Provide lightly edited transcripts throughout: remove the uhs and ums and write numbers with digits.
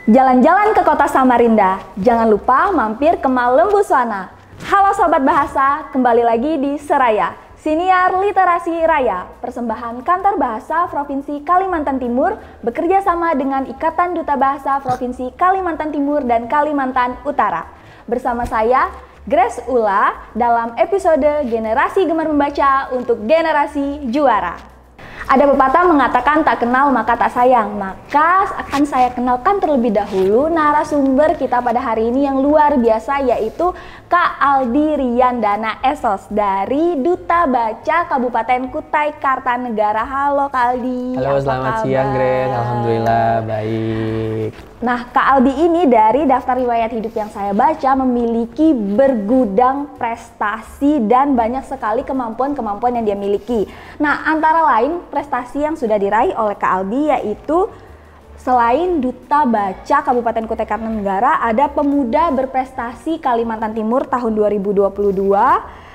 Jalan-jalan ke kota Samarinda, jangan lupa mampir ke Malembu Suana. Halo Sobat Bahasa, kembali lagi di Seraya, Siniar Literasi Raya, persembahan Kantor Bahasa Provinsi Kalimantan Timur bekerja sama dengan Ikatan Duta Bahasa Provinsi Kalimantan Timur dan Kalimantan Utara. Bersama saya, Grace Ula, dalam episode Generasi Gemar Membaca untuk Generasi Juara. Ada pepatah mengatakan tak kenal maka tak sayang, maka akan saya kenalkan terlebih dahulu narasumber kita pada hari ini yang luar biasa, yaitu Kak Aldi Riyandana Esos dari Duta Baca Kabupaten Kutai Kartanegara. Halo Kak Aldi. Halo, selamat siang Grace. Alhamdulillah baik. Nah, Kak Aldi ini dari daftar riwayat hidup yang saya baca memiliki bergudang prestasi dan banyak sekali kemampuan-kemampuan yang dia miliki. Nah, antara lain prestasi yang sudah diraih oleh Kak Aldi yaitu selain Duta Baca Kabupaten Kutai Kartanegara, ada Pemuda Berprestasi Kalimantan Timur tahun 2022,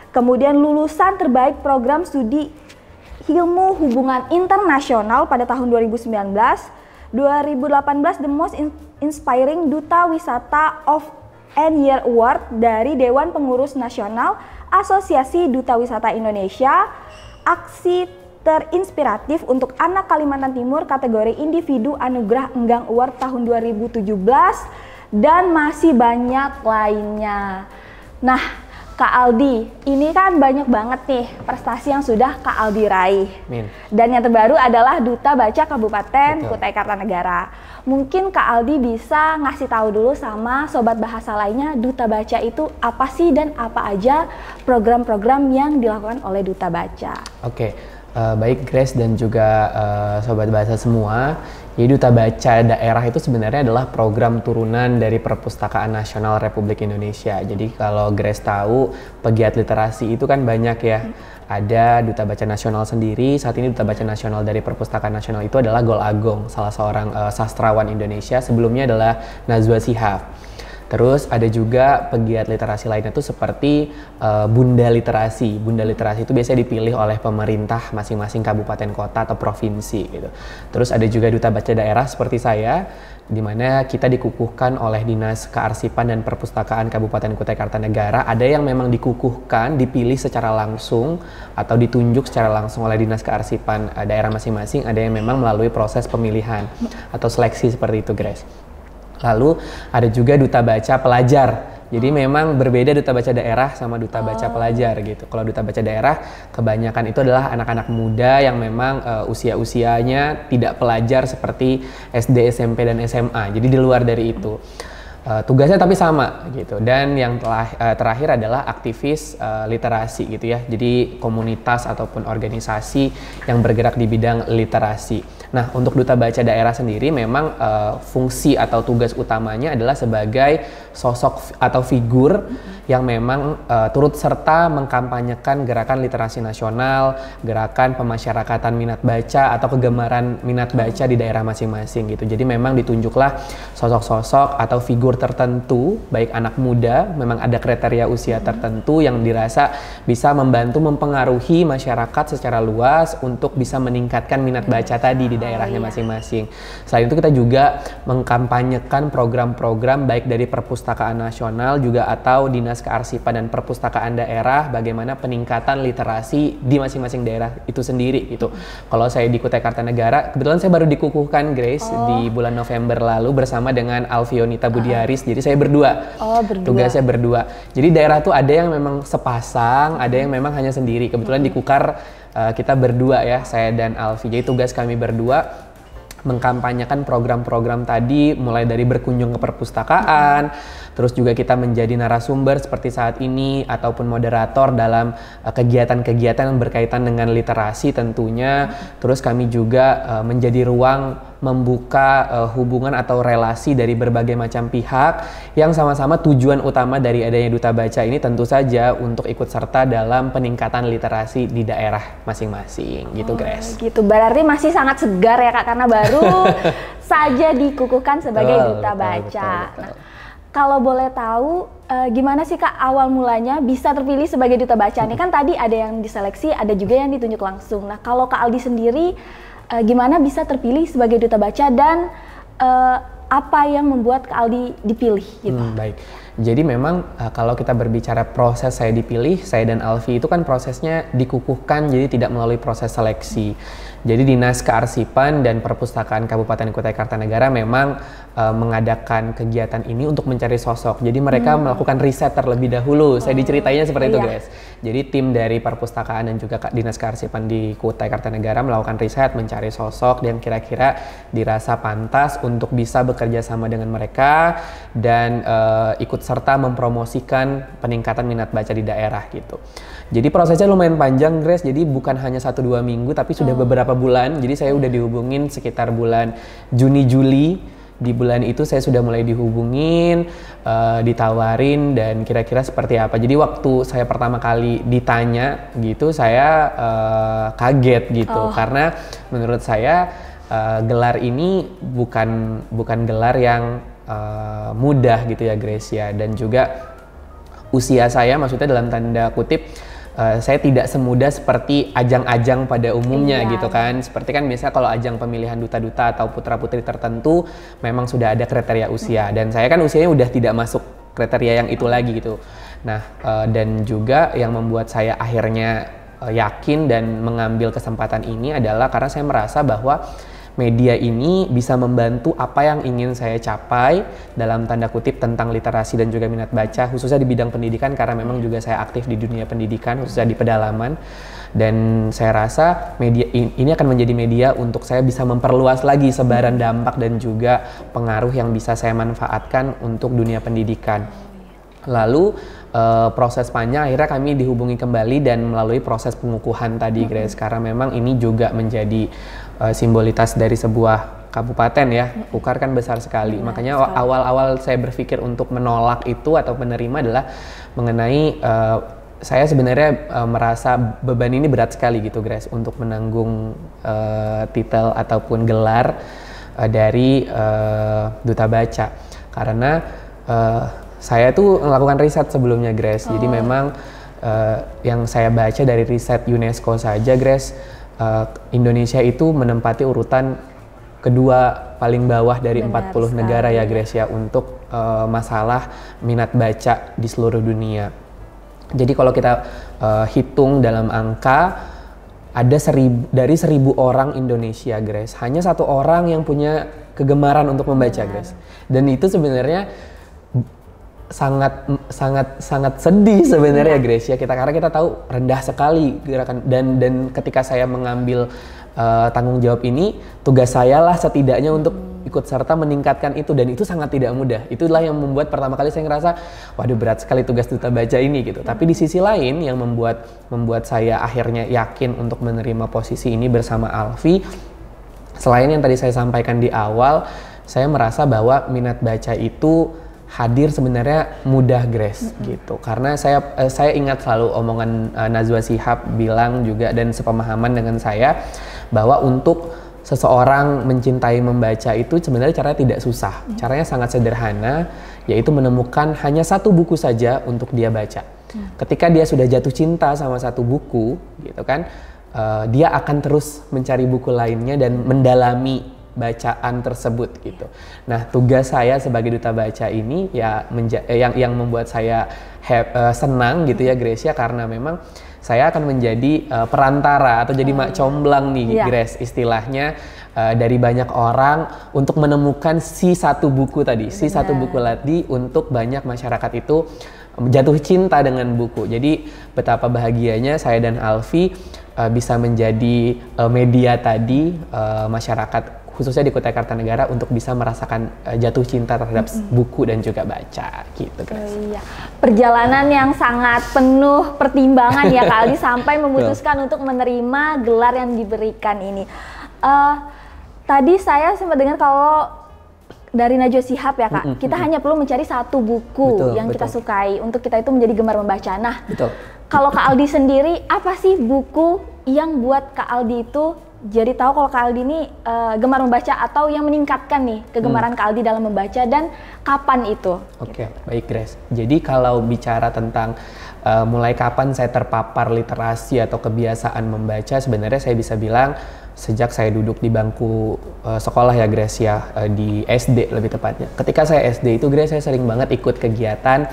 kemudian lulusan terbaik program studi Ilmu Hubungan Internasional pada tahun 2019, 2018 The Most Inspiring Duta Wisata of N Year Award dari Dewan Pengurus Nasional Asosiasi Duta Wisata Indonesia, aksi terinspiratif untuk anak Kalimantan Timur kategori individu Anugerah Enggang Award tahun 2017 dan masih banyak lainnya. Nah, Kak Aldi, ini kan banyak banget nih prestasi yang sudah Kak Aldi raih. Dan yang terbaru adalah Duta Baca Kabupaten Kutai Kartanegara. Mungkin Kak Aldi bisa ngasih tahu dulu sama Sobat Bahasa lainnya, Duta Baca itu apa sih dan apa aja program-program yang dilakukan oleh Duta Baca? Baik Grace dan juga Sobat Bahasa semua. Jadi Duta Baca Daerah itu sebenarnya adalah program turunan dari Perpustakaan Nasional Republik Indonesia. Jadi kalau Grace tahu, pegiat literasi itu kan banyak ya. Ada Duta Baca Nasional sendiri, saat ini Duta Baca Nasional dari Perpustakaan Nasional itu adalah Gol Agong, salah seorang sastrawan Indonesia. Sebelumnya adalah Najwa Shihab. Terus ada juga pegiat literasi lainnya tuh seperti Bunda Literasi. Bunda Literasi itu biasanya dipilih oleh pemerintah masing-masing kabupaten kota atau provinsi gitu. Terus ada juga Duta Baca Daerah seperti saya, di mana kita dikukuhkan oleh Dinas Kearsipan dan Perpustakaan Kabupaten Kutai Kartanegara. Ada yang memang dikukuhkan, dipilih secara langsung atau ditunjuk secara langsung oleh Dinas Kearsipan daerah masing-masing. Ada yang memang melalui proses pemilihan atau seleksi seperti itu, Grace. Lalu ada juga Duta Baca Pelajar. Jadi memang berbeda Duta Baca Daerah sama Duta Baca Pelajar gitu. Kalau Duta Baca Daerah kebanyakan itu adalah anak-anak muda yang memang usia-usianya tidak pelajar seperti SD, SMP, dan SMA. Jadi di luar dari itu. Tugasnya tapi sama gitu. Dan yang terakhir adalah aktivis literasi gitu ya. Jadi komunitas ataupun organisasi yang bergerak di bidang literasi. Nah, untuk Duta Baca Daerah sendiri memang fungsi atau tugas utamanya adalah sebagai sosok atau figur yang memang turut serta mengkampanyekan gerakan literasi nasional, gerakan pemasyarakatan minat baca atau kegemaran minat baca di daerah masing-masing gitu. Jadi memang ditunjuklah sosok-sosok atau figur tertentu, baik anak muda, memang ada kriteria usia tertentu yang dirasa bisa membantu mempengaruhi masyarakat secara luas untuk bisa meningkatkan minat baca tadi di daerahnya masing-masing. Selain itu kita juga mengkampanyekan program-program baik dari Perpustakaan Nasional juga atau Dinas Kearsipan dan Perpustakaan Daerah, bagaimana peningkatan literasi di masing-masing daerah itu sendiri gitu. Kalau saya di Kutai Kartanegara, kebetulan saya baru dikukuhkan Grace di bulan November lalu bersama dengan Alfionita Budiaris. Jadi saya berdua. Tugasnya berdua. Jadi daerah tuh ada yang memang sepasang, ada yang memang hanya sendiri. Kebetulan di Kukar kita berdua ya, saya dan Alfi. Jadi tugas kami berdua mengkampanyekan program-program tadi, mulai dari berkunjung ke perpustakaan, terus juga kita menjadi narasumber seperti saat ini ataupun moderator dalam kegiatan-kegiatan yang berkaitan dengan literasi tentunya. Terus kami juga menjadi ruang membuka hubungan atau relasi dari berbagai macam pihak yang sama-sama tujuan utama dari adanya Duta Baca ini tentu saja untuk ikut serta dalam peningkatan literasi di daerah masing-masing gitu, Grace. Gitu, berarti masih sangat segar ya Kak, karena baru saja dikukuhkan sebagai Duta Baca. Nah, kalau boleh tahu gimana sih Kak awal mulanya bisa terpilih sebagai Duta Baca? Ini kan tadi ada yang diseleksi, ada juga yang ditunjuk langsung. Nah, kalau Kak Aldi sendiri gimana bisa terpilih sebagai Duta Baca dan apa yang membuat Kak Aldi dipilih gitu? Baik. Jadi memang kalau kita berbicara proses saya dipilih, saya dan Alfi itu kan prosesnya dikukuhkan, jadi tidak melalui proses seleksi. Jadi Dinas Kearsipan dan Perpustakaan Kabupaten Kutai Kartanegara memang mengadakan kegiatan ini untuk mencari sosok. Jadi mereka melakukan riset terlebih dahulu. Saya diceritainnya seperti itu, guys. Jadi tim dari Perpustakaan dan juga Dinas Kearsipan di Kutai Kartanegara melakukan riset, mencari sosok yang kira-kira dirasa pantas untuk bisa bekerja sama dengan mereka dan ikut serta mempromosikan peningkatan minat baca di daerah gitu. Jadi prosesnya lumayan panjang, Grace. Jadi bukan hanya 1-2 minggu, tapi sudah beberapa bulan. Jadi saya udah dihubungin sekitar bulan Juni-Juli. Di bulan itu saya sudah mulai dihubungin, ditawarin dan kira-kira seperti apa. Jadi waktu saya pertama kali ditanya gitu, saya kaget gitu. Karena menurut saya gelar ini bukan gelar yang mudah gitu ya, Grace ya. Dan juga usia saya, maksudnya dalam tanda kutip, saya tidak semudah seperti ajang-ajang pada umumnya gitu kan. Seperti kan biasanya kalau ajang pemilihan duta-duta atau putra-putri tertentu memang sudah ada kriteria usia. Dan saya kan usianya udah tidak masuk kriteria yang itu lagi gitu. Nah, dan juga yang membuat saya akhirnya yakin dan mengambil kesempatan ini adalah karena saya merasa bahwa media ini bisa membantu apa yang ingin saya capai dalam tanda kutip tentang literasi dan juga minat baca, khususnya di bidang pendidikan karena memang juga saya aktif di dunia pendidikan, khususnya di pedalaman. Dan saya rasa media ini akan menjadi media untuk saya bisa memperluas lagi sebaran dampak dan juga pengaruh yang bisa saya manfaatkan untuk dunia pendidikan. Lalu proses panjang akhirnya kami dihubungi kembali dan melalui proses pengukuhan tadi, Grace, karena memang ini juga menjadi simbolitas dari sebuah kabupaten ya. Ukar kan besar sekali. Makanya awal-awal saya berpikir untuk menolak itu atau menerima adalah mengenai saya sebenarnya merasa beban ini berat sekali gitu, Grace, untuk menanggung titel ataupun gelar dari Duta Baca. Karena saya tuh melakukan riset sebelumnya, Grace. Jadi memang yang saya baca dari riset UNESCO saja, Grace, Indonesia itu menempati urutan kedua paling bawah dari 40 negara ya, Grace ya, untuk masalah minat baca di seluruh dunia. Jadi kalau kita hitung dalam angka, ada dari 1.000 orang Indonesia, Grace, hanya 1 orang yang punya kegemaran untuk membaca, Grace. Dan itu sebenarnya sangat sedih sebenarnya, Grace ya, karena kita tahu rendah sekali gerakan dan ketika saya mengambil tanggung jawab ini, tugas saya lah setidaknya untuk ikut serta meningkatkan itu, dan itu sangat tidak mudah. Itulah yang membuat pertama kali saya ngerasa waduh berat sekali tugas Duta Baca ini gitu. Tapi di sisi lain yang membuat saya akhirnya yakin untuk menerima posisi ini bersama Alfi, selain yang tadi saya sampaikan di awal, saya merasa bahwa minat baca itu hadir sebenarnya mudah, Grace, gitu. Karena saya ingat selalu omongan Najwa Shihab bilang juga dan sepemahaman dengan saya bahwa untuk seseorang mencintai membaca itu sebenarnya caranya tidak susah. Caranya sangat sederhana, yaitu menemukan hanya 1 buku saja untuk dia baca. Ketika dia sudah jatuh cinta sama 1 buku, gitu kan, dia akan terus mencari buku lainnya dan mendalami bacaan tersebut gitu. Nah, tugas saya sebagai Duta Baca ini ya yang membuat saya senang gitu ya, Grace ya, karena memang saya akan menjadi perantara atau jadi mak comblang nih, Grace, istilahnya dari banyak orang untuk menemukan si 1 buku tadi, si 1 buku tadi untuk banyak masyarakat itu jatuh cinta dengan buku. Jadi betapa bahagianya saya dan Alfi bisa menjadi media tadi masyarakat khususnya di Kutai Kartanegara untuk bisa merasakan jatuh cinta terhadap buku dan juga baca gitu, guys. Iya. Perjalanan yang sangat penuh pertimbangan ya Kak Aldi sampai memutuskan untuk menerima gelar yang diberikan ini. Tadi saya sempat dengar kalau dari Najwa Shihab ya Kak, kita hanya perlu mencari 1 buku yang kita sukai untuk kita itu menjadi gemar membaca. Nah, kalau Kak Aldi sendiri, apa sih buku yang buat Kak Aldi itu jadi tahu kalau Kak Aldi ini gemar membaca atau yang meningkatkan nih kegemaran Kak Aldi dalam membaca dan kapan itu? Oke, baik Grace. Jadi kalau bicara tentang mulai kapan saya terpapar literasi atau kebiasaan membaca, sebenarnya saya bisa bilang sejak saya duduk di bangku sekolah ya Grace ya, di SD lebih tepatnya. Ketika saya SD itu Grace, saya sering banget ikut kegiatan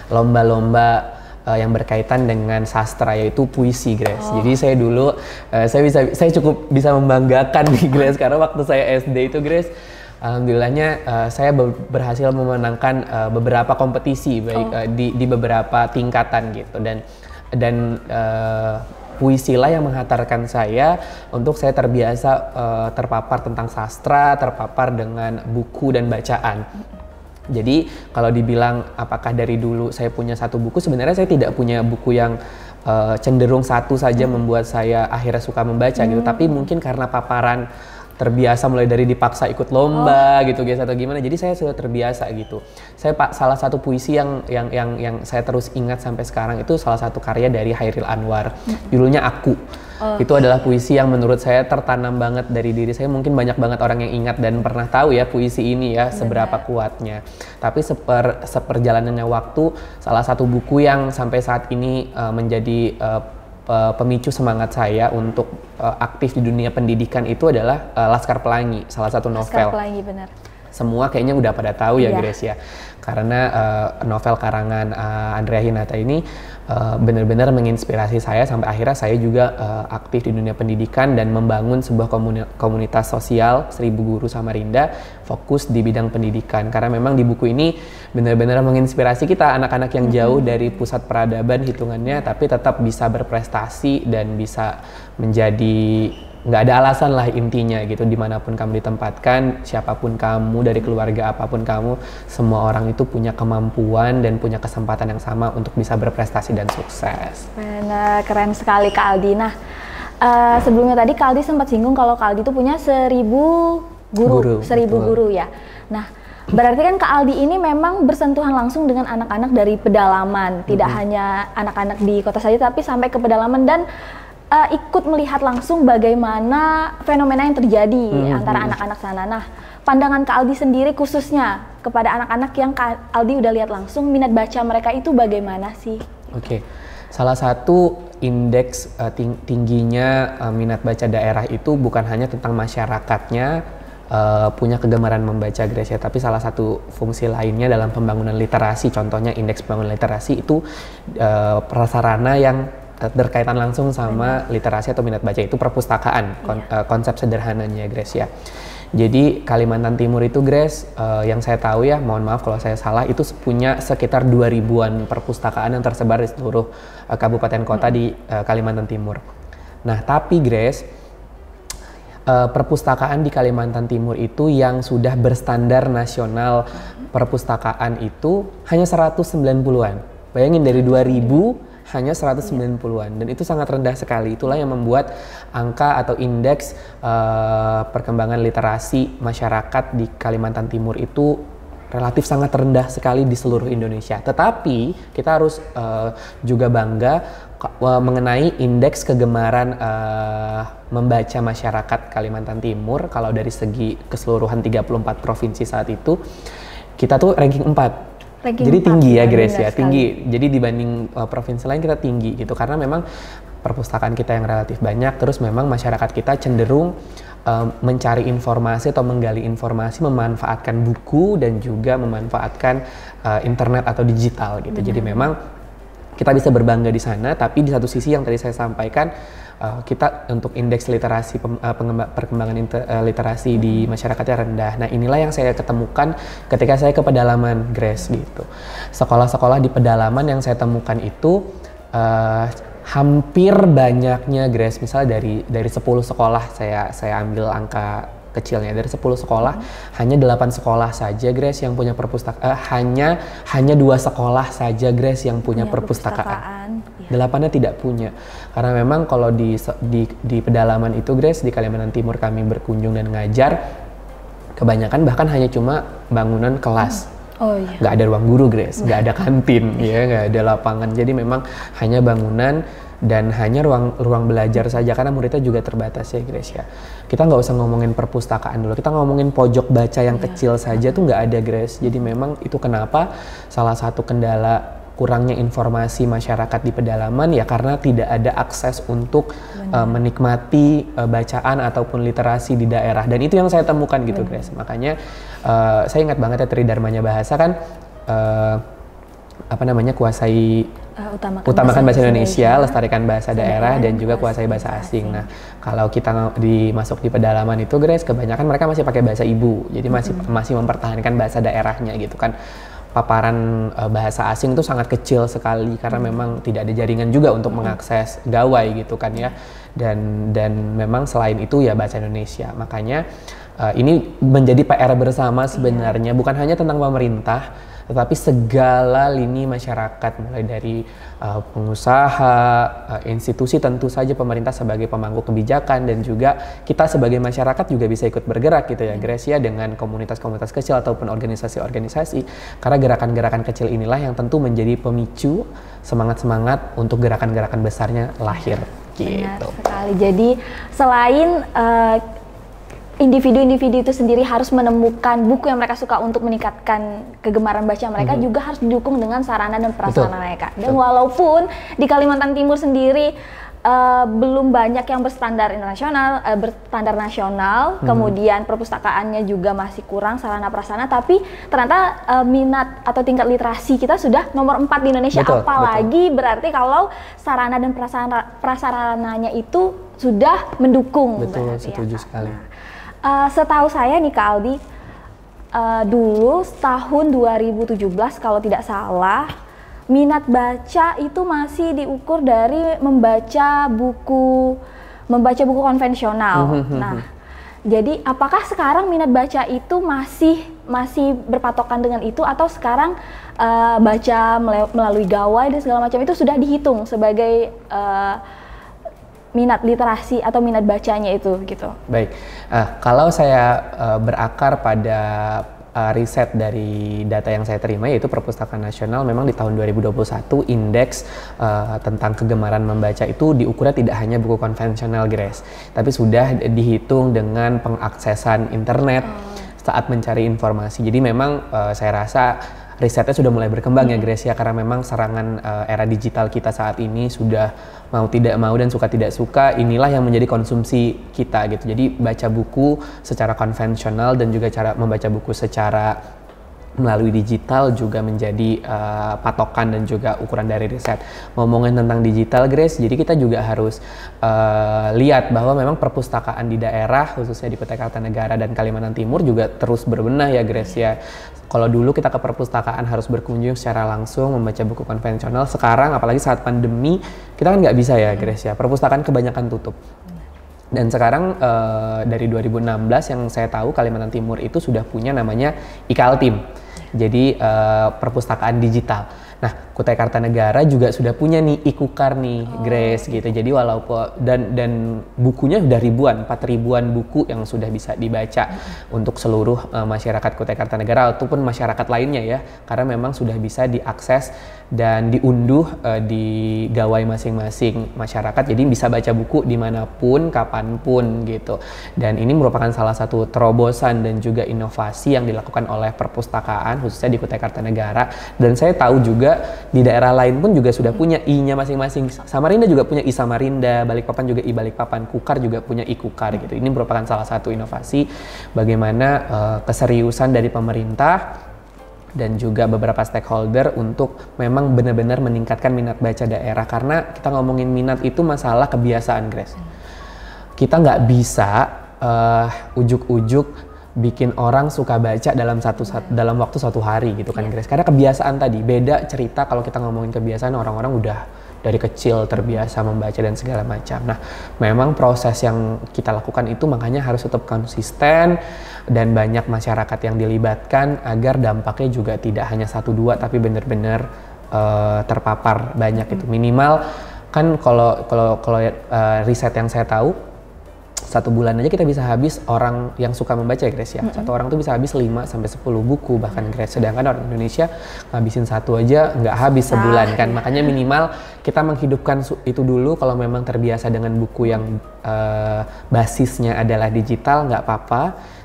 lomba-lomba yang berkaitan dengan sastra, yaitu puisi Grace. Jadi saya dulu saya cukup bisa membanggakan nih Grace, karena waktu saya SD itu Grace, alhamdulillahnya saya berhasil memenangkan beberapa kompetisi baik di beberapa tingkatan gitu, dan puisi lah yang menghantarkan saya untuk saya terbiasa terpapar tentang sastra, terpapar dengan buku dan bacaan. Jadi kalau dibilang apakah dari dulu saya punya satu buku, sebenarnya saya tidak punya buku yang cenderung satu saja membuat saya akhirnya suka membaca gitu. Tapi mungkin karena paparan terbiasa mulai dari dipaksa ikut lomba gitu guys atau gimana, jadi saya sudah terbiasa gitu. Salah satu puisi yang saya terus ingat sampai sekarang itu salah satu karya dari Chairil Anwar, judulnya Aku. Itu adalah puisi yang menurut saya tertanam banget dari diri saya. Mungkin banyak banget orang yang ingat dan pernah tahu ya puisi ini ya, seberapa kuatnya. Tapi seperjalanannya waktu, salah satu buku yang sampai saat ini menjadi pemicu semangat saya untuk aktif di dunia pendidikan itu adalah Laskar Pelangi, salah satu novel. Laskar Pelangi, benar. Semua kayaknya udah pada tahu ya Grace ya, karena novel karangan Andrea Hinata ini benar-benar menginspirasi saya sampai akhirnya saya juga aktif di dunia pendidikan dan membangun sebuah komunitas sosial 1000 Guru Samarinda fokus di bidang pendidikan, karena memang di buku ini benar-benar menginspirasi kita anak-anak yang jauh dari pusat peradaban hitungannya, tapi tetap bisa berprestasi dan bisa menjadi, nggak ada alasan lah intinya gitu, dimanapun kamu ditempatkan, siapapun kamu, dari keluarga apapun kamu, semua orang itu punya kemampuan dan punya kesempatan yang sama untuk bisa berprestasi dan sukses. Benar, keren sekali Kak Aldi. Nah, sebelumnya tadi Kak Aldi sempat singgung kalau Kak Aldi itu punya 1000 guru, 1000 guru ya. Nah, berarti kan Kak Aldi ini memang bersentuhan langsung dengan anak-anak dari pedalaman, tidak hanya anak-anak di kota saja, tapi sampai ke pedalaman dan ikut melihat langsung bagaimana fenomena yang terjadi antara anak-anak sana. Nah, pandangan Kak Aldi sendiri khususnya kepada anak-anak yang Kak Aldi udah lihat langsung, minat baca mereka itu bagaimana sih? Oke, salah satu indeks tingginya minat baca daerah itu bukan hanya tentang masyarakatnya punya kegemaran membaca Grace, tapi salah satu fungsi lainnya dalam pembangunan literasi, contohnya indeks pembangunan literasi itu prasarana yang berkaitan langsung sama literasi atau minat baca, itu perpustakaan, konsep sederhananya Grace ya. Jadi Kalimantan Timur itu Grace, yang saya tahu ya, mohon maaf kalau saya salah, itu punya sekitar 2000-an perpustakaan yang tersebar di seluruh kabupaten kota di Kalimantan Timur. Nah tapi Grace, perpustakaan di Kalimantan Timur itu yang sudah berstandar nasional perpustakaan itu hanya 190-an. Bayangin dari 2000 hanya 190-an, dan itu sangat rendah sekali. Itulah yang membuat angka atau indeks perkembangan literasi masyarakat di Kalimantan Timur itu relatif sangat rendah sekali di seluruh Indonesia. Tetapi kita harus juga bangga mengenai indeks kegemaran membaca masyarakat Kalimantan Timur. Kalau dari segi keseluruhan 34 provinsi saat itu, kita tuh ranking 4. Jadi tinggi ya Grace ya, tinggi. Jadi dibanding provinsi lain kita tinggi gitu, karena memang perpustakaan kita yang relatif banyak, terus memang masyarakat kita cenderung mencari informasi atau menggali informasi, memanfaatkan buku dan juga memanfaatkan internet atau digital gitu. Jadi memang kita bisa berbangga di sana, tapi di satu sisi yang tadi saya sampaikan, kita untuk indeks literasi perkembangan literasi di masyarakatnya rendah. Nah inilah yang saya ketemukan ketika saya ke pedalaman Grace gitu. Sekolah-sekolah di pedalaman yang saya temukan itu hampir banyaknya Grace, misalnya dari 10 sekolah saya ambil angka kecilnya, dari 10 sekolah hanya 8 sekolah saja Grace yang punya perpustakaan, hanya 2 sekolah saja Grace yang punya perpustakaan. 8-nya tidak punya, karena memang kalau di pedalaman itu Grace, di Kalimantan Timur kami berkunjung dan ngajar, kebanyakan bahkan hanya cuma bangunan kelas. Nggak ada ruang guru Grace, nggak ada kantin, ya, nggak ada lapangan. Jadi memang hanya bangunan dan hanya ruang belajar saja karena muridnya juga terbatas ya Grace ya. Kita nggak usah ngomongin perpustakaan dulu, kita ngomongin pojok baca yang kecil saja tuh nggak ada Grace. Jadi memang itu kenapa salah satu kendala kurangnya informasi masyarakat di pedalaman ya karena tidak ada akses untuk menikmati bacaan ataupun literasi di daerah, dan itu yang saya temukan gitu Grace. Makanya saya ingat banget ya Tridharmanya Bahasa kan kuasai utamakan bahasa Indonesia, lestarikan bahasa daerah dan juga kuasai bahasa asing. Nah, kalau kita masuk di pedalaman itu Grace, kebanyakan mereka masih pakai bahasa ibu. Jadi masih mempertahankan bahasa daerahnya gitu kan. Paparan bahasa asing itu sangat kecil sekali karena memang tidak ada jaringan juga untuk mengakses gawai gitu kan ya. Dan memang selain itu ya bahasa Indonesia. Makanya ini menjadi PR bersama sebenarnya, bukan hanya tentang pemerintah, tetapi segala lini masyarakat, mulai dari pengusaha, institusi, tentu saja pemerintah sebagai pemangku kebijakan, dan juga kita sebagai masyarakat juga bisa ikut bergerak gitu ya Grace ya, dengan komunitas-komunitas kecil ataupun organisasi-organisasi, karena gerakan-gerakan kecil inilah yang tentu menjadi pemicu semangat-semangat untuk gerakan-gerakan besarnya lahir gitu. Benar sekali. Jadi selain individu-individu itu sendiri harus menemukan buku yang mereka suka untuk meningkatkan kegemaran baca mereka, juga harus didukung dengan sarana dan prasarana mereka. Dan walaupun di Kalimantan Timur sendiri belum banyak yang berstandar internasional, berstandar nasional, kemudian perpustakaannya juga masih kurang sarana prasarana, tapi ternyata minat atau tingkat literasi kita sudah nomor 4 di Indonesia. Apalagi berarti kalau sarana dan prasarananya itu sudah mendukung. Betul, setuju sekali. Setahu saya nih Kak Aldi, dulu tahun 2017 kalau tidak salah, minat baca itu masih diukur dari membaca buku konvensional. Nah, jadi apakah sekarang minat baca itu masih berpatokan dengan itu, atau sekarang baca melalui gawai dan segala macam itu sudah dihitung sebagai minat literasi atau minat bacanya itu gitu? Baik, kalau saya berakar pada riset dari data yang saya terima, yaitu Perpustakaan Nasional, memang di tahun 2021 indeks tentang kegemaran membaca itu diukurnya tidak hanya buku konvensional Grace, tapi sudah dihitung dengan pengaksesan internet saat mencari informasi. Jadi memang saya rasa risetnya sudah mulai berkembang ya Grace ya, karena memang serangan era digital kita saat ini sudah mau tidak mau dan suka tidak suka, inilah yang menjadi konsumsi kita gitu. Jadi baca buku secara konvensional dan juga cara membaca buku secara melalui digital juga menjadi patokan dan juga ukuran dari riset. Ngomongin tentang digital Grace, jadi kita juga harus lihat bahwa memang perpustakaan di daerah, khususnya di Kutai Kartanegara dan Kalimantan Timur juga terus berbenah ya Grace ya. Kalau dulu kita ke perpustakaan harus berkunjung secara langsung membaca buku konvensional, sekarang apalagi saat pandemi kita kan nggak bisa ya Grace ya, perpustakaan kebanyakan tutup. Dan sekarang dari 2016 yang saya tahu Kalimantan Timur itu sudah punya namanya Ikaltim, jadi perpustakaan digital. Nah, Kutai Kartanegara juga sudah punya nih Ikukar nih Grace gitu. Jadi walaupun dan bukunya sudah ribuan, 4.000-an buku yang sudah bisa dibaca untuk seluruh masyarakat Kutai Kartanegara ataupun masyarakat lainnya ya, karena memang sudah bisa diakses dan diunduh di gawai masing-masing masyarakat. Jadi bisa baca buku dimanapun, kapanpun gitu. Dan ini merupakan salah satu terobosan dan juga inovasi yang dilakukan oleh perpustakaan khususnya di Kutai Kartanegara. Dan saya tahu juga di daerah lain pun juga sudah punya I-nya masing-masing. Samarinda juga punya I Samarinda, Balikpapan juga I Balikpapan, Kukar juga punya I Kukar gitu. Ini merupakan salah satu inovasi bagaimana keseriusan dari pemerintah dan juga beberapa stakeholder untuk memang benar-benar meningkatkan minat baca daerah. Karena kita ngomongin minat itu masalah kebiasaan Grace. Kita nggak bisa ujuk-ujuk bikin orang suka baca dalam waktu satu hari gitu kan Grace. Karena kebiasaan tadi beda cerita kalau kita ngomongin kebiasaan, orang-orang udah dari kecil terbiasa membaca dan segala macam. Nah, memang proses yang kita lakukan itu makanya harus tetap konsisten dan banyak masyarakat yang dilibatkan agar dampaknya juga tidak hanya 1-2 tapi benar-benar terpapar banyak itu. Minimal kan kalau riset yang saya tahu satu bulan aja kita bisa habis, orang yang suka membaca ya Grace ya, satu orang tuh bisa habis 5 sampai 10 buku bahkan Grace, sedangkan orang Indonesia ngabisin satu aja nggak habis sebulan kan. Makanya minimal kita menghidupkan itu dulu. Kalau memang terbiasa dengan buku yang basisnya adalah digital nggak apa-apa,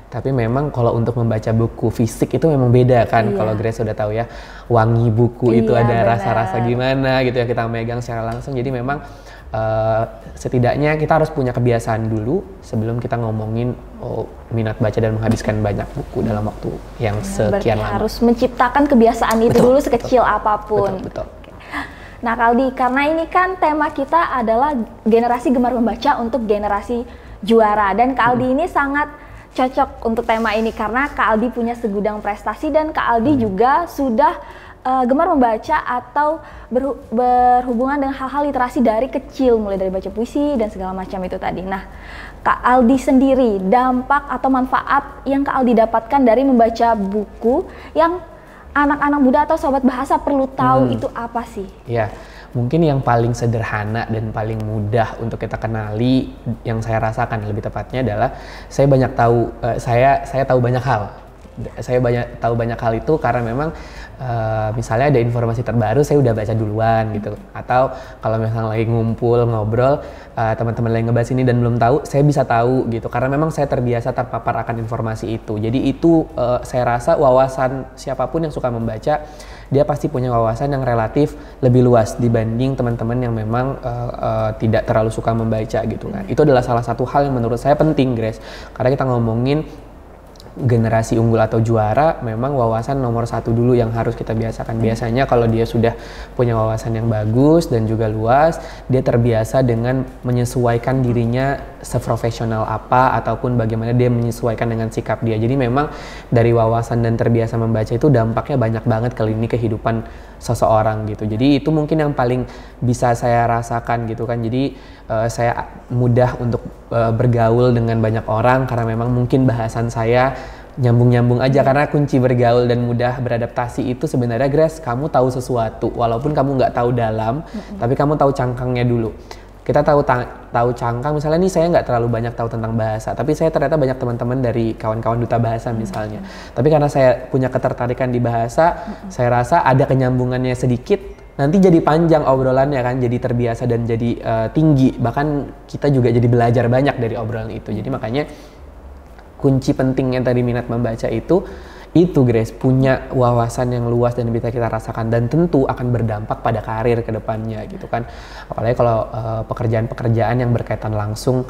tapi memang kalau untuk membaca buku fisik itu memang beda kan. Kalau Grace sudah tahu ya, wangi buku itu ada rasa-rasa gimana gitu ya, kita megang secara langsung. Jadi memang setidaknya kita harus punya kebiasaan dulu sebelum kita ngomongin minat baca dan menghabiskan banyak buku dalam waktu yang sekian lama. Harus menciptakan kebiasaan itu dulu sekecil apapun. Betul. Nah Kak Aldi, karena ini kan tema kita adalah generasi gemar membaca untuk generasi juara, dan Kak Aldi ini sangat cocok untuk tema ini karena Kak Aldi punya segudang prestasi dan Kak Aldi juga sudah gemar membaca atau berhubungan dengan hal-hal literasi dari kecil, mulai dari baca puisi dan segala macam itu tadi. Nah, Kak Aldi sendiri, dampak atau manfaat yang Kak Aldi dapatkan dari membaca buku yang anak-anak muda atau sobat bahasa perlu tahu itu apa sih? Ya, mungkin yang paling sederhana dan paling mudah untuk kita kenali, yang saya rasakan lebih tepatnya adalah saya banyak tahu, saya tahu banyak hal. Saya tahu banyak hal itu karena memang misalnya ada informasi terbaru saya udah baca duluan gitu, atau kalau misalnya lagi ngumpul ngobrol teman-teman lagi ngebahas ini dan belum tahu, saya bisa tahu gitu karena memang saya terbiasa terpapar akan informasi itu. Jadi itu saya rasa wawasan siapapun yang suka membaca, dia pasti punya wawasan yang relatif lebih luas dibanding teman-teman yang memang tidak terlalu suka membaca gitu kan. Itu adalah salah satu hal yang menurut saya penting, Grace, karena kita ngomongin generasi unggul atau juara, memang wawasan nomor satu dulu yang harus kita biasakan. Biasanya kalau dia sudah punya wawasan yang bagus dan juga luas, dia terbiasa dengan menyesuaikan dirinya seprofesional apa, ataupun bagaimana dia menyesuaikan dengan sikap dia. Jadi memang dari wawasan dan terbiasa membaca itu dampaknya banyak banget ke lini kehidupan seseorang gitu. Jadi itu mungkin yang paling bisa saya rasakan gitu kan. Jadi saya mudah untuk bergaul dengan banyak orang karena memang mungkin bahasan saya nyambung-nyambung aja, karena kunci bergaul dan mudah beradaptasi itu sebenarnya Grace, kamu tahu sesuatu walaupun kamu nggak tahu dalam, tapi kamu tahu cangkangnya dulu. Kita tahu cangkang, misalnya nih saya nggak terlalu banyak tahu tentang bahasa, tapi saya ternyata banyak teman-teman dari kawan-kawan duta bahasa misalnya. Tapi karena saya punya ketertarikan di bahasa, saya rasa ada kenyambungannya sedikit, nanti jadi panjang obrolannya kan, jadi terbiasa dan jadi tinggi. Bahkan kita juga jadi belajar banyak dari obrolan itu. Jadi makanya kunci pentingnya tadi minat membaca itu Grace, punya wawasan yang luas dan bisa kita rasakan, dan tentu akan berdampak pada karir ke depannya gitu kan. Apalagi kalau pekerjaan-pekerjaan yang berkaitan langsung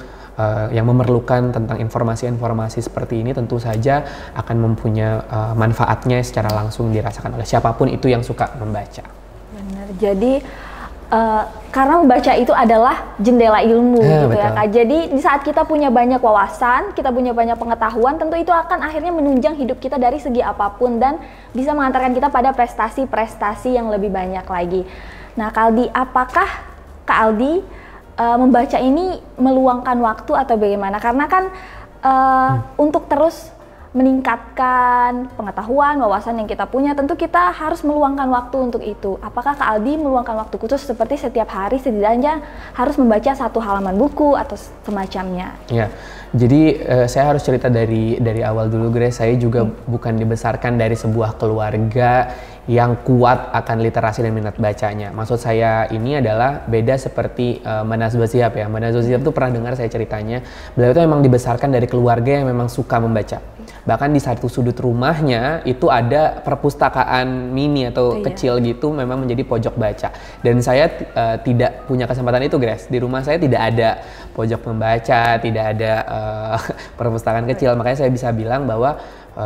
yang memerlukan tentang informasi-informasi seperti ini, tentu saja akan mempunyai manfaatnya secara langsung dirasakan oleh siapapun itu yang suka membaca. Benar. Jadi karena membaca itu adalah jendela ilmu gitu betul. ya Kak. Jadi di saat kita punya banyak wawasan, kita punya banyak pengetahuan, tentu itu akan akhirnya menunjang hidup kita dari segi apapun dan bisa mengantarkan kita pada prestasi-prestasi yang lebih banyak lagi. Nah Kak Aldi, apakah Kak Aldi membaca ini meluangkan waktu atau bagaimana? Karena kan untuk terus meningkatkan pengetahuan, wawasan yang kita punya, tentu kita harus meluangkan waktu untuk itu. Apakah Kak Aldi meluangkan waktu khusus seperti setiap hari setidaknya harus membaca satu halaman buku atau semacamnya? Ya, jadi saya harus cerita dari awal dulu Grace. Saya juga bukan dibesarkan dari sebuah keluarga yang kuat akan literasi dan minat bacanya. Maksud saya ini adalah beda seperti Mbak Nazwa Shihab ya. Mbak Nazwa Shihab tuh pernah dengar saya ceritanya, beliau itu memang dibesarkan dari keluarga yang memang suka membaca. Bahkan di satu sudut rumahnya itu ada perpustakaan mini atau kecil gitu, memang menjadi pojok baca. Dan saya tidak punya kesempatan itu Grace. Di rumah saya tidak ada pojok membaca, tidak ada perpustakaan kecil. Makanya saya bisa bilang bahwa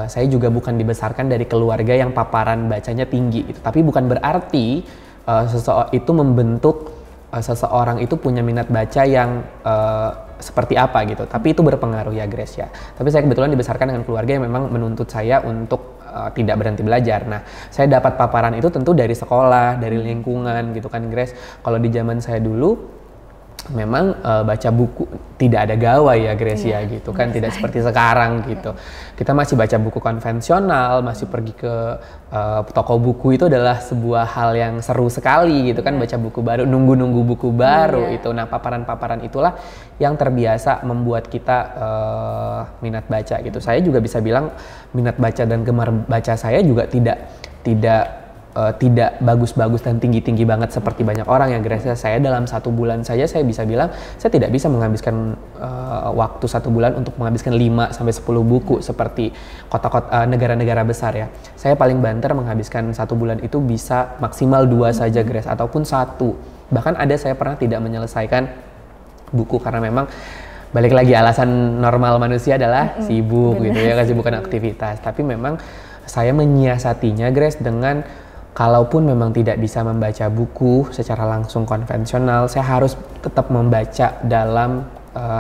saya juga bukan dibesarkan dari keluarga yang paparan bacanya tinggi gitu. Tapi bukan berarti itu membentuk seseorang itu punya minat baca yang seperti apa gitu. Tapi itu berpengaruh ya Grace ya. Tapi saya kebetulan dibesarkan dengan keluarga yang memang menuntut saya untuk tidak berhenti belajar. Nah, saya dapat paparan itu tentu dari sekolah, dari lingkungan gitu kan Grace. Kalau di zaman saya dulu, memang baca buku tidak ada gawai ya Grace ya gitu kan, tidak seperti sekarang gitu. Kita masih baca buku konvensional, masih pergi ke toko buku, itu adalah sebuah hal yang seru sekali gitu kan, baca buku baru, nunggu buku baru itu. Nah, paparan-paparan itulah yang terbiasa membuat kita minat baca gitu. Saya juga bisa bilang minat baca dan gemar baca saya juga tidak bagus-bagus dan tinggi-tinggi banget seperti banyak orang yang Grace. Saya dalam 1 bulan saja saya bisa bilang saya tidak bisa menghabiskan waktu 1 bulan untuk menghabiskan 5 sampai 10 buku seperti kota-kota negara-negara besar ya. Saya paling banter menghabiskan 1 bulan itu bisa maksimal 2 saja Grace, ataupun 1. Bahkan ada saya pernah tidak menyelesaikan buku karena memang balik lagi alasan normal manusia adalah sibuk gitu ya, kesibukan aktivitas. Tapi memang saya menyiasatinya Grace dengan kalaupun memang tidak bisa membaca buku secara langsung konvensional, saya harus tetap membaca dalam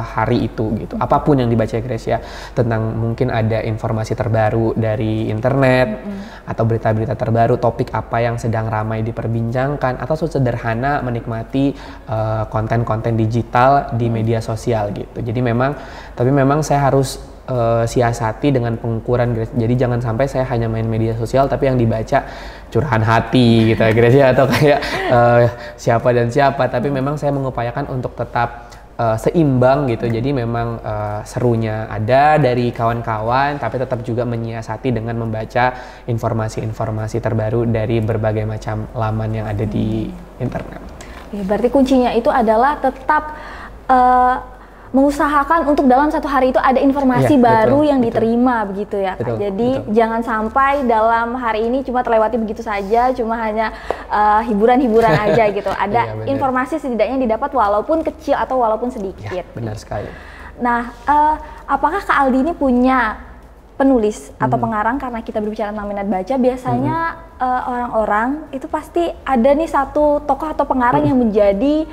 hari itu gitu. Apapun yang dibaca Grace ya, tentang mungkin ada informasi terbaru dari internet atau berita-berita terbaru, topik apa yang sedang ramai diperbincangkan, atau sederhana menikmati konten-konten digital di media sosial gitu. Jadi memang saya harus siasati dengan pengukuran Grace. Jadi jangan sampai saya hanya main media sosial tapi yang dibaca curahan hati gitu ya Grace ya, atau kayak siapa dan siapa, tapi memang saya mengupayakan untuk tetap seimbang gitu. Jadi memang serunya ada dari kawan-kawan, tapi tetap juga menyiasati dengan membaca informasi-informasi terbaru dari berbagai macam laman yang ada di internet. Ya, berarti kuncinya itu adalah tetap mengusahakan untuk dalam 1 hari itu ada informasi baru yang diterima begitu ya Kak. Jadi jangan sampai dalam hari ini cuma terlewati begitu saja, cuma hanya hiburan-hiburan aja gitu. Ada informasi setidaknya didapat walaupun kecil atau walaupun sedikit. Ya, benar sekali. Nah, apakah Kak Aldi ini punya penulis atau pengarang? Karena kita berbicara tentang minat baca, biasanya orang-orang itu pasti ada nih satu tokoh atau pengarang yang menjadi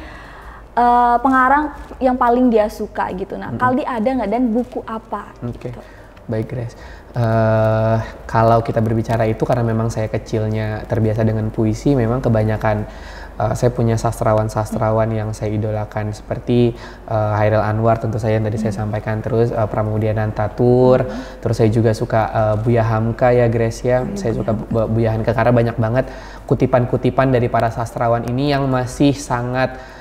pengarang yang paling dia suka gitu. Nah, Kaldi ada nggak, dan buku apa? Oke, baik Grace. Kalau kita berbicara itu karena memang saya kecilnya terbiasa dengan puisi, memang kebanyakan saya punya sastrawan-sastrawan yang saya idolakan seperti Chairil Anwar tentu saja yang tadi saya sampaikan, terus Pramudia Nantatur, terus saya juga suka Buya Hamka ya Grace ya. Saya suka Buya Hamka karena banyak banget kutipan-kutipan dari para sastrawan ini yang masih sangat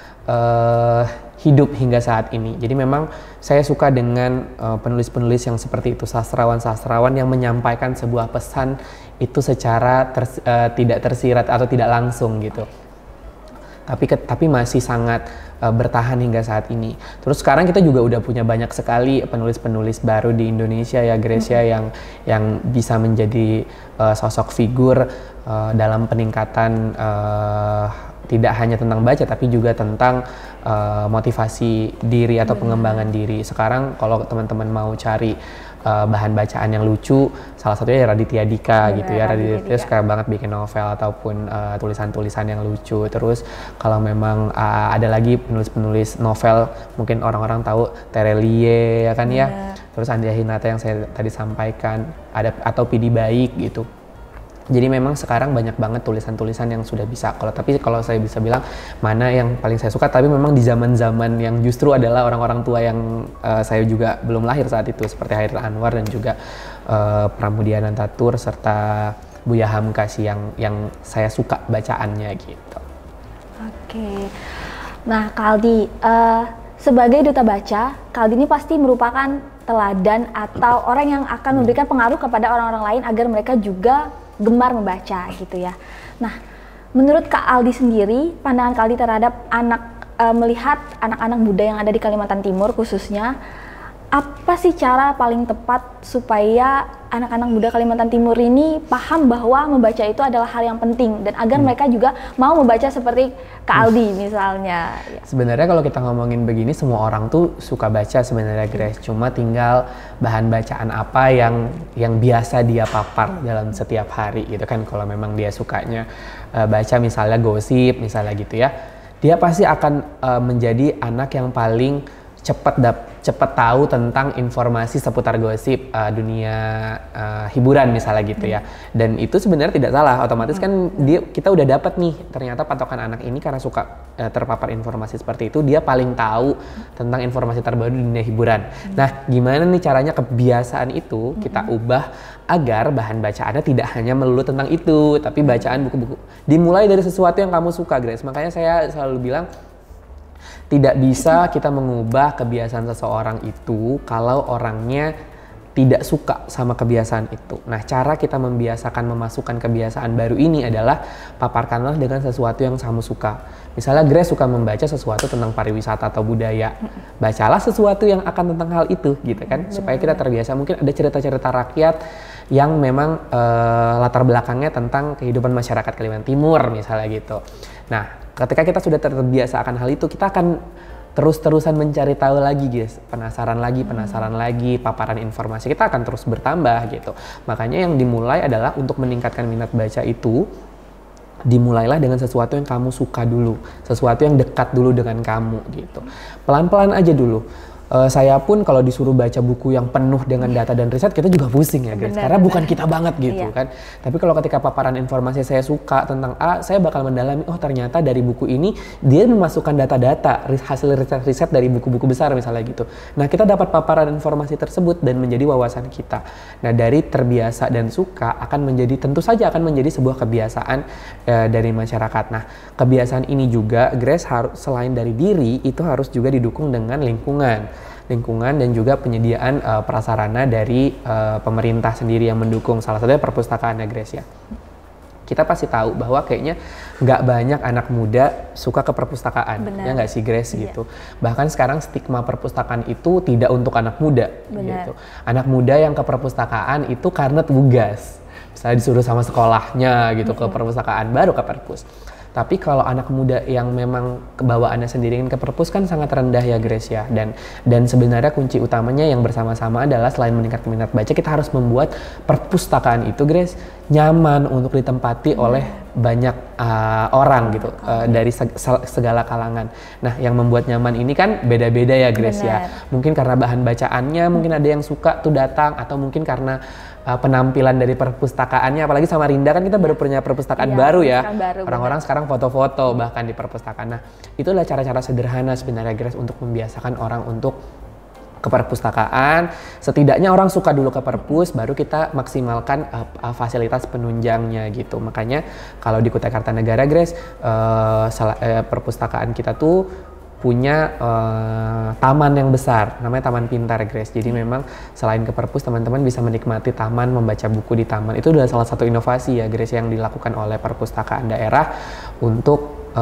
hidup hingga saat ini. Jadi memang saya suka dengan penulis-penulis yang seperti itu, sastrawan-sastrawan yang menyampaikan sebuah pesan itu secara tidak tersirat atau tidak langsung gitu. Tapi masih sangat bertahan hingga saat ini. Terus sekarang kita juga udah punya banyak sekali penulis-penulis baru di Indonesia ya Grace ya, yang bisa menjadi sosok figur dalam peningkatan tidak hanya tentang baca tapi juga tentang motivasi diri atau pengembangan diri. Sekarang kalau teman-teman mau cari bahan bacaan yang lucu, salah satunya ya Raditya Dika gitu ya. Raditya Dika suka banget bikin novel ataupun tulisan-tulisan yang lucu. Terus kalau memang ada lagi penulis-penulis novel, mungkin orang-orang tahu Terelie ya kan ya. Terus Andrea Hinata yang saya tadi sampaikan, ada atau Pidi Baik gitu. Jadi memang sekarang banyak banget tulisan-tulisan yang sudah bisa. Tapi kalau saya bisa bilang mana yang paling saya suka, tapi memang di zaman-zaman yang justru adalah orang-orang tua yang saya juga belum lahir saat itu, seperti Chairil Anwar dan juga Pramudia Nantatur serta Buya Hamka sih yang saya suka bacaannya gitu. Oke. Nah, Kaldi sebagai duta baca, Kaldi ini pasti merupakan teladan atau orang yang akan memberikan pengaruh kepada orang-orang lain agar mereka juga gemar membaca gitu ya. Nah, menurut Kak Aldi sendiri, pandangan Kak Aldi terhadap melihat anak-anak muda yang ada di Kalimantan Timur khususnya, apa sih cara paling tepat supaya anak-anak muda Kalimantan Timur ini paham bahwa membaca itu adalah hal yang penting dan agar mereka juga mau membaca seperti Kak Aldi misalnya? Sebenarnya kalau kita ngomongin begini, semua orang tuh suka baca sebenarnya Grace, cuma tinggal bahan bacaan apa yang biasa dia papar dalam setiap hari gitu kan. Kalau memang dia sukanya baca misalnya gosip misalnya gitu ya, dia pasti akan menjadi anak yang paling cepet tahu tentang informasi seputar gosip dunia hiburan misalnya gitu ya. Dan itu sebenarnya tidak salah, otomatis kan kita udah dapat nih ternyata patokan anak ini karena suka terpapar informasi seperti itu, dia paling tahu tentang informasi terbaru di dunia hiburan. Nah, gimana nih caranya kebiasaan itu kita ubah agar bahan bacaannya tidak hanya melulu tentang itu, tapi bacaan buku-buku. Dimulai dari sesuatu yang kamu suka, Grace. Makanya saya selalu bilang tidak bisa kita mengubah kebiasaan seseorang itu kalau orangnya tidak suka sama kebiasaan itu. Nah, cara kita membiasakan memasukkan kebiasaan baru ini adalah paparkanlah dengan sesuatu yang kamu suka. Misalnya Grace suka membaca sesuatu tentang pariwisata atau budaya. Bacalah sesuatu yang akan tentang hal itu gitu kan. Supaya kita terbiasa. Mungkin ada cerita-cerita rakyat yang memang latar belakangnya tentang kehidupan masyarakat Kalimantan Timur misalnya gitu. Nah, ketika kita sudah terbiasa akan hal itu, kita akan terus-terusan mencari tahu lagi, guys. Penasaran lagi, paparan informasi kita akan terus bertambah gitu. Makanya yang dimulai adalah untuk meningkatkan minat baca itu, dimulailah dengan sesuatu yang kamu suka dulu, sesuatu yang dekat dulu dengan kamu gitu. Pelan-pelan aja dulu. Saya pun kalau disuruh baca buku yang penuh dengan data dan riset, kita juga pusing ya guys, karena bukan kita banget gitu kan. Tapi kalau ketika paparan informasi saya suka tentang A, saya bakal mendalami, oh ternyata dari buku ini dia memasukkan data-data, hasil riset dari buku-buku besar misalnya gitu. Nah, kita dapat paparan informasi tersebut dan menjadi wawasan kita. Nah, dari terbiasa dan suka akan menjadi, tentu saja akan menjadi sebuah kebiasaan dari masyarakat. Nah, kebiasaan ini juga Grace harus, selain dari diri, itu harus juga didukung dengan lingkungan dan juga penyediaan prasarana dari pemerintah sendiri yang mendukung, salah satunya perpustakaan ya Grace ya. Kita pasti tahu bahwa kayaknya nggak banyak anak muda suka ke perpustakaan. Benar. Ya nggak sih Grace gitu. Bahkan sekarang stigma perpustakaan itu tidak untuk anak muda. Gitu. Anak muda yang ke perpustakaan itu karena tugas, misalnya disuruh sama sekolahnya gitu ke perpustakaan, baru ke perpus. Tapi kalau anak muda yang memang kebawaannya sendiri ingin ke perpus kan sangat rendah ya Grace ya. Dan sebenarnya kunci utamanya yang bersama-sama adalah selain meningkatkan minat baca, kita harus membuat perpustakaan itu Grace nyaman untuk ditempati oleh banyak orang gitu, dari segala kalangan. Nah, yang membuat nyaman ini kan beda-beda ya Grace ya. Mungkin karena bahan bacaannya, mungkin ada yang suka tuh datang, atau mungkin karena penampilan dari perpustakaannya, apalagi sama Rinda kan kita baru punya perpustakaan baru ya. Orang-orang sekarang foto-foto bahkan di perpustakaan. Nah, itulah cara-cara sederhana sebenarnya Grace untuk membiasakan orang untuk ke perpustakaan. Setidaknya orang suka dulu ke perpus, baru kita maksimalkan fasilitas penunjangnya gitu. Makanya kalau di Kutai Kartanegara Grace, perpustakaan kita tuh punya taman yang besar, namanya Taman Pintar Grace. Jadi memang selain ke perpus, teman-teman bisa menikmati taman, membaca buku di taman. Itu adalah salah satu inovasi ya Grace yang dilakukan oleh perpustakaan daerah untuk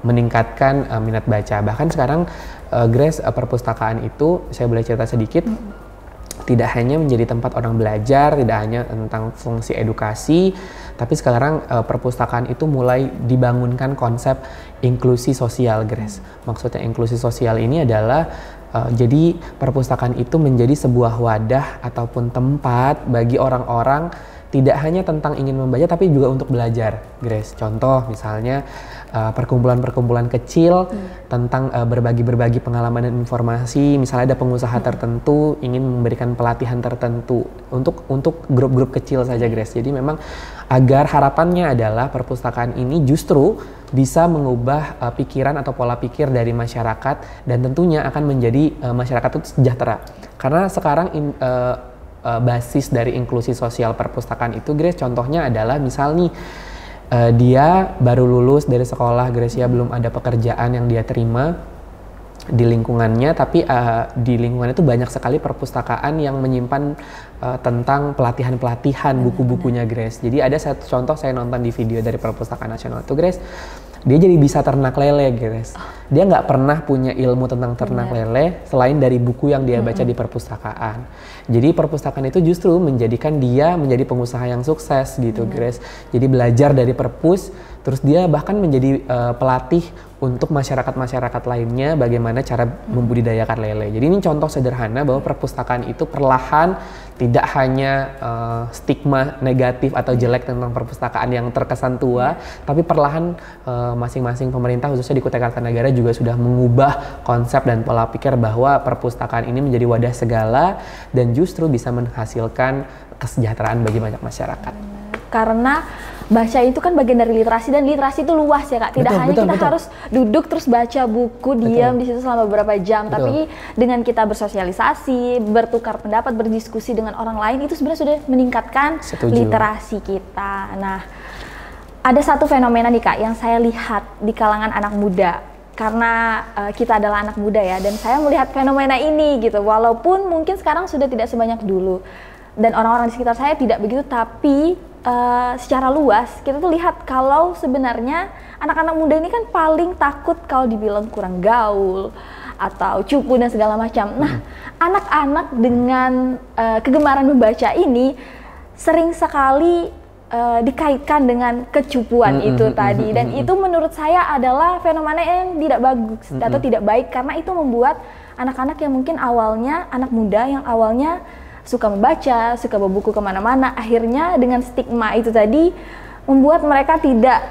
meningkatkan minat baca. Bahkan sekarang Grace, perpustakaan itu, saya boleh cerita sedikit, tidak hanya menjadi tempat orang belajar, tidak hanya tentang fungsi edukasi, tapi sekarang perpustakaan itu mulai dibangunkan konsep inklusi sosial Grace. Maksudnya inklusi sosial ini adalah jadi perpustakaan itu menjadi sebuah wadah ataupun tempat bagi orang-orang tidak hanya tentang ingin membaca tapi juga untuk belajar Grace. Contoh misalnya perkumpulan-perkumpulan kecil tentang berbagi pengalaman dan informasi. Misalnya ada pengusaha tertentu ingin memberikan pelatihan tertentu untuk grup-grup kecil saja Grace. Jadi memang agar harapannya adalah perpustakaan ini justru bisa mengubah pikiran atau pola pikir dari masyarakat, dan tentunya akan menjadi masyarakat itu sejahtera. Karena sekarang basis dari inklusi sosial perpustakaan itu Grace, contohnya adalah misal nih dia baru lulus dari sekolah Grace ya, belum ada pekerjaan yang dia terima di lingkungannya, tapi di lingkungan itu banyak sekali perpustakaan yang menyimpan tentang pelatihan-pelatihan buku-bukunya Grace. Jadi ada satu contoh saya nonton di video dari Perpustakaan Nasional itu Grace, dia jadi bisa ternak lele Grace. Dia nggak pernah punya ilmu tentang ternak lele selain dari buku yang dia baca di perpustakaan. Jadi perpustakaan itu justru menjadikan dia menjadi pengusaha yang sukses gitu Grace. Jadi belajar dari perpus, Terus dia bahkan menjadi pelatih untuk masyarakat-masyarakat lainnya bagaimana cara membudidayakan lele. Jadi ini contoh sederhana bahwa perpustakaan itu perlahan tidak hanya stigma negatif atau jelek tentang perpustakaan yang terkesan tua, tapi perlahan masing-masing pemerintah khususnya di Kutai Kartanegara juga sudah mengubah konsep dan pola pikir bahwa perpustakaan ini menjadi wadah segala dan justru bisa menghasilkan kesejahteraan bagi banyak masyarakat. Karena baca itu kan bagian dari literasi, dan literasi itu luas ya Kak. Tidak hanya kita harus duduk terus baca buku, diam di situ selama beberapa jam, tapi dengan kita bersosialisasi, bertukar pendapat, berdiskusi dengan orang lain, itu sebenarnya sudah meningkatkan literasi kita. Nah, ada satu fenomena nih Kak yang saya lihat di kalangan anak muda. Karena kita adalah anak muda ya, dan saya melihat fenomena ini gitu, walaupun mungkin sekarang sudah tidak sebanyak dulu dan orang-orang di sekitar saya tidak begitu, tapi secara luas kita tuh lihat kalau sebenarnya anak-anak muda ini kan paling takut kalau dibilang kurang gaul atau cupu dan segala macam. Nah, anak-anak dengan kegemaran membaca ini sering sekali dikaitkan dengan kecupuan itu tadi, dan itu menurut saya adalah fenomena yang tidak bagus atau tidak baik, karena itu membuat anak-anak yang mungkin awalnya anak muda yang awalnya suka membaca, suka bawa buku kemana-mana, akhirnya dengan stigma itu tadi membuat mereka tidak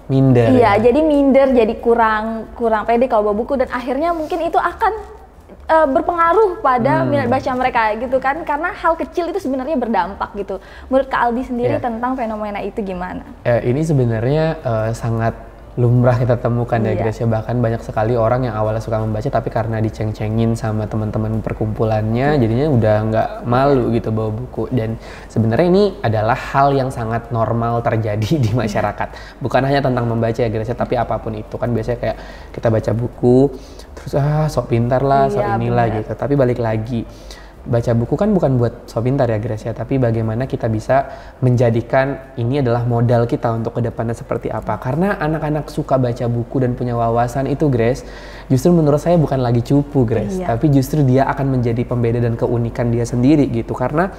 minder. Iya, jadi minder, jadi kurang pede kalau bawa buku, dan akhirnya mungkin itu akan berpengaruh pada minat baca mereka gitu kan, karena hal kecil itu sebenarnya berdampak gitu. Menurut Kak Aldi sendiri tentang fenomena itu gimana? Ini sebenarnya sangat lumrah kita temukan ya Grace, bahkan banyak sekali orang yang awalnya suka membaca tapi karena diceng-cengin sama teman-teman perkumpulannya jadinya udah nggak malu gitu bawa buku. Dan sebenarnya ini adalah hal yang sangat normal terjadi di masyarakat, bukan hanya tentang membaca ya Grace, tapi apapun itu kan biasanya kayak kita baca buku terus sok pintar lah, sok inilah gitu. Tapi balik lagi, baca buku kan bukan buat sok pintar ya Grace ya, tapi bagaimana kita bisa menjadikan ini adalah modal kita untuk kedepannya seperti apa. Karena anak-anak suka baca buku dan punya wawasan itu Grace, justru menurut saya bukan lagi cupu Grace, tapi justru dia akan menjadi pembeda dan keunikan dia sendiri gitu. Karena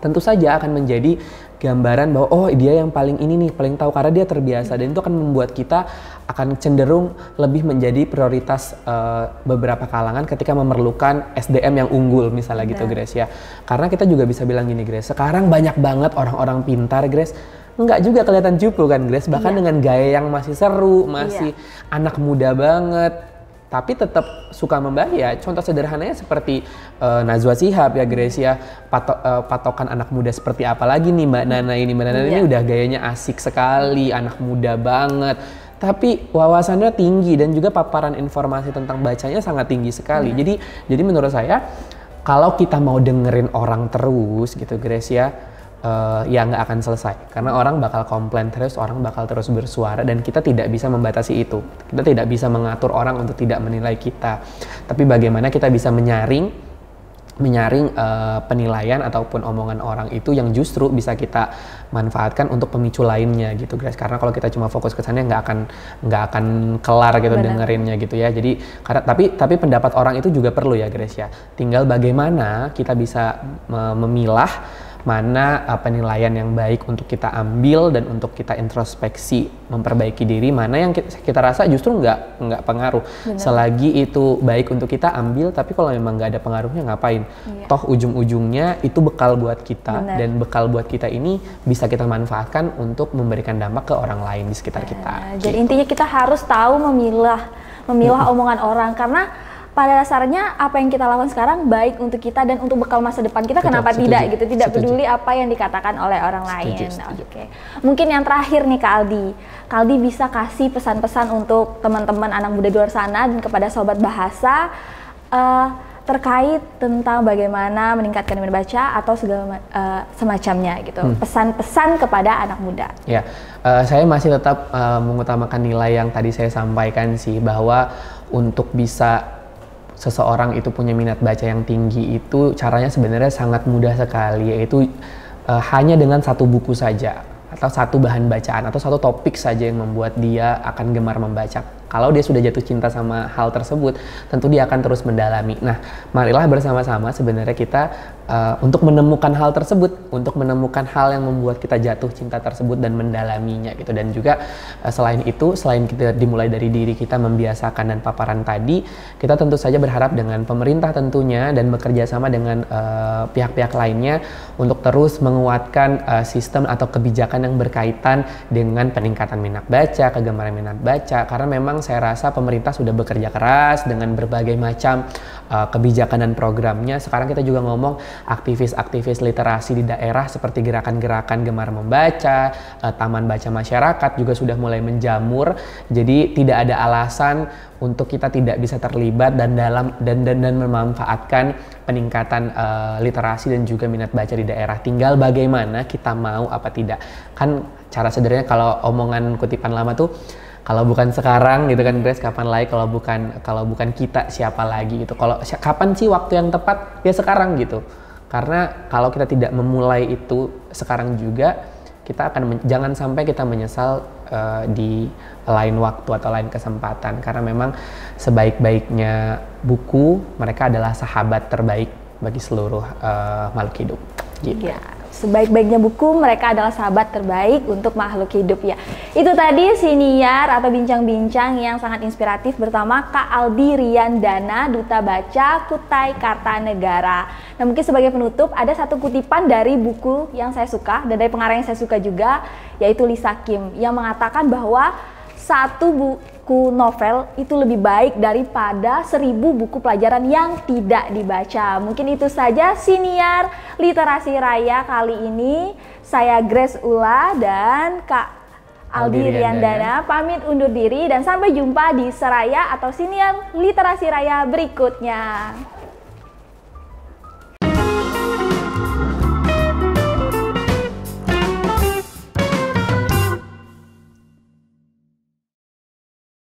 tentu saja akan menjadi gambaran bahwa oh dia yang paling ini nih, paling tahu, karena dia terbiasa, dan itu akan membuat kita akan cenderung lebih menjadi prioritas beberapa kalangan ketika memerlukan SDM yang unggul misalnya gitu Grace ya. Karena kita juga bisa bilang gini Grace, sekarang banyak banget orang-orang pintar Grace, enggak juga kelihatan cupu kan Grace, bahkan dengan gaya yang masih seru, masih anak muda banget, tapi tetap suka membaca. Contoh sederhananya seperti Najwa Shihab ya Grace ya, patokan anak muda seperti apa lagi nih Mbak Nana ini. Mbak Nana ini udah gayanya asik sekali, anak muda banget, tapi wawasannya tinggi dan juga paparan informasi tentang bacanya sangat tinggi sekali. Jadi menurut saya kalau kita mau dengerin orang terus gitu Grace ya, ya nggak akan selesai, karena orang bakal komplain terus, orang bakal terus bersuara, dan kita tidak bisa membatasi itu. Kita tidak bisa mengatur orang untuk tidak menilai kita, tapi bagaimana kita bisa menyaring penilaian ataupun omongan orang itu yang justru bisa kita manfaatkan untuk pemicu lainnya gitu guys. Karena kalau kita cuma fokus ke sana nggak akan kelar gitu dengerinnya gitu ya. Jadi tapi pendapat orang itu juga perlu ya guys ya. Tinggal bagaimana kita bisa memilah mana penilaian yang baik untuk kita ambil dan untuk kita introspeksi, memperbaiki diri, mana yang kita rasa justru nggak pengaruh. Bener. Selagi itu baik untuk kita ambil, tapi kalau memang nggak ada pengaruhnya ngapain? Iya. Toh ujung-ujungnya itu bekal buat kita. Bener. Dan bekal buat kita ini bisa kita manfaatkan untuk memberikan dampak ke orang lain di sekitar kita. Jadi intinya kita harus tahu memilah omongan orang, karena pada dasarnya apa yang kita lakukan sekarang baik untuk kita dan untuk bekal masa depan kita. Kenapa tidak gitu, tidak peduli apa yang dikatakan oleh orang lain. Oke. Mungkin yang terakhir nih Kak Aldi bisa kasih pesan-pesan untuk teman-teman anak muda di luar sana dan kepada sobat bahasa terkait tentang bagaimana meningkatkan minat baca atau segala semacamnya gitu. Pesan-pesan kepada anak muda. Ya, saya masih tetap mengutamakan nilai yang tadi saya sampaikan sih, bahwa untuk bisa seseorang itu punya minat baca yang tinggi itu caranya sebenarnya sangat mudah sekali, yaitu hanya dengan satu buku saja atau satu bahan bacaan atau satu topik saja yang membuat dia akan gemar membaca. Kalau dia sudah jatuh cinta sama hal tersebut, tentu dia akan terus mendalami. Nah, marilah bersama-sama sebenarnya kita untuk menemukan hal tersebut, untuk menemukan hal yang membuat kita jatuh cinta tersebut dan mendalaminya gitu. Dan juga selain itu, selain kita dimulai dari diri kita membiasakan dan paparan tadi, kita tentu saja berharap dengan pemerintah tentunya dan bekerja sama dengan pihak-pihak lainnya untuk terus menguatkan sistem atau kebijakan yang berkaitan dengan peningkatan minat baca, kegemaran minat baca, karena memang saya rasa pemerintah sudah bekerja keras dengan berbagai macam kebijakan dan programnya. Sekarang kita juga ngomong aktivis-aktivis literasi di daerah seperti gerakan-gerakan gemar membaca, taman baca masyarakat juga sudah mulai menjamur. Jadi tidak ada alasan untuk kita tidak bisa terlibat dan memanfaatkan peningkatan literasi dan juga minat baca di daerah. Tinggal bagaimana kita mau apa tidak. Kan cara sederhananya kalau omongan kutipan lama tuh, kalau bukan sekarang gitu kan Grace, kapan lagi, kalau bukan kita siapa lagi gitu. Kalau kapan sih waktu yang tepat? Ya sekarang gitu. Karena kalau kita tidak memulai itu sekarang juga, kita akan jangan sampai kita menyesal di lain waktu atau lain kesempatan. Karena memang sebaik-baiknya buku, mereka adalah sahabat terbaik bagi seluruh makhluk hidup. Gitu. Ya, sebaik-baiknya buku, mereka adalah sahabat terbaik untuk makhluk hidup ya. Itu tadi siniar atau bincang-bincang yang sangat inspiratif bersama Kak Aldi Riandana, Duta Baca Kutai Kartanegara. Nah, mungkin sebagai penutup ada satu kutipan dari buku yang saya suka dan dari pengarang yang saya suka juga, yaitu Lisa Kim, yang mengatakan bahwa satu buku novel itu lebih baik daripada 1000 buku pelajaran yang tidak dibaca. Mungkin itu saja siniar Literasi Raya kali ini. Saya Grace Ula dan Kak Aldi Riandana pamit undur diri dan sampai jumpa di Seraya atau siniar Literasi Raya berikutnya.